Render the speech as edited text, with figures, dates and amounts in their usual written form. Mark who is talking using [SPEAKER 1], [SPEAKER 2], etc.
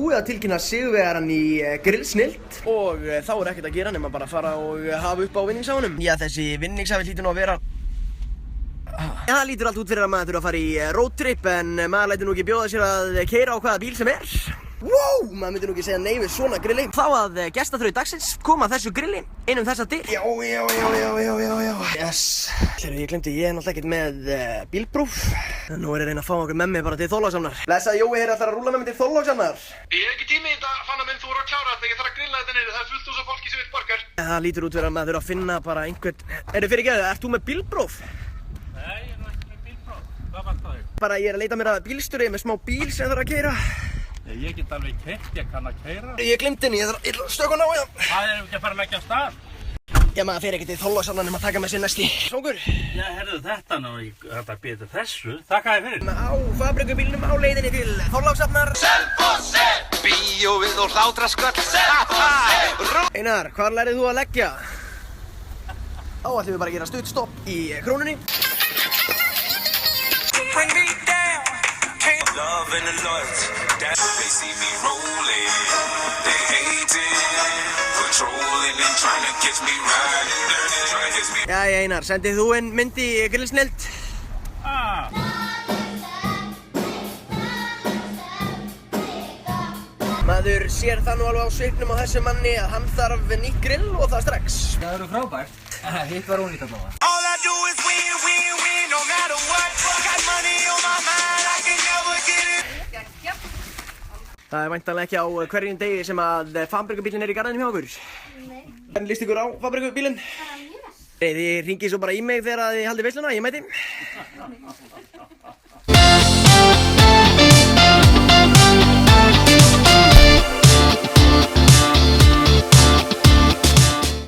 [SPEAKER 1] búið að tilkynna sigurvegarann í grillsnild og þá er ekkert að gera nema bara að fara og hafa upp á vinningshafanum. Já, þessi vinningshafi hlýtur nú að vera... Já, það lítur allt út fyrir að maður þurfa að fara í roadtrip en maður lætur nú ekki bjóða sér að keyra á hvaða bíl sem er. Wow, maður myndi nú ekki segja nei við svona grilli. Þá að gestaþraut dagsins koma þessu grilli inn þessa dyr. Já. Yes. Hlerru, ég glemdi, ég er náttúrulega ekkert með bílpróf. Nú er ég að reyna að fá okkur með mig bara til Þorlákshafnar. Blessaði Jói, er ætlar að rúlla með mig til Þorlákshafnar.
[SPEAKER 2] Ég hef ekki tími í þetta, Fanna minn, þú voru að klára þetta, ég þarf að grilla þetta niður, það er fullt hús af fólki sem vill borgar.
[SPEAKER 1] Það lítur út fyrir að maður þurfa að finna bara einhvern... Fyrirgefðu, ert þú með bílpróf?
[SPEAKER 2] Nei, ég er nú ekki með bílpróf. Hvað vantar þig?
[SPEAKER 1] Bara ég er að leita mér að bílstjóri með smá bíl sem þarf að keyra.
[SPEAKER 2] Ég get alveg keyrt, ég kann að keyra.
[SPEAKER 1] Ég glemdi henni, ég þarf að stökka ná, já.
[SPEAKER 2] Það er ekki að fara að leggja af stað.
[SPEAKER 1] Já, maður fer ekki til Þorlákshafnar nema að taka með sér næst í. Svangur.
[SPEAKER 2] Já, herðu þetta nú, þetta býður þessu. Þakka þér fyrir.
[SPEAKER 1] Á fabrikubílnum á leiðinni til Þorlákshafnar.
[SPEAKER 3] Selfossi, bíóið og hlátrasköll. Selfossi.
[SPEAKER 1] Einar, hvar lærið þú að leggja? Þá ætlum við bara að gera stutt stopp í Krónunni.
[SPEAKER 3] Bring me down. Love and the loyalty. They see me rolling. They hating. Controlling and trying to catch me riding dirty. Trying to catch me.
[SPEAKER 1] Jæja, Einar, sendið þú inn mynd í grillsnild? Maður sér það nú alveg á svipnum á þessu manni að hann þarf nýtt grill og það strax.
[SPEAKER 4] Það eru frábært. Hitt var ónýtt að bláða.
[SPEAKER 3] All I do is win, win, win, no matter what. Got money on my mind, I can never get it.
[SPEAKER 1] Það er væntanlega ekki á hverjum degi sem að fabrikubílinn er í garðinum hjá okkur. Nei. Hvernig líst ykkur á fabrikubílinn? Mjög vel. Þið hringið svo bara í mig þegar þið haldið veisluna, ég mæti.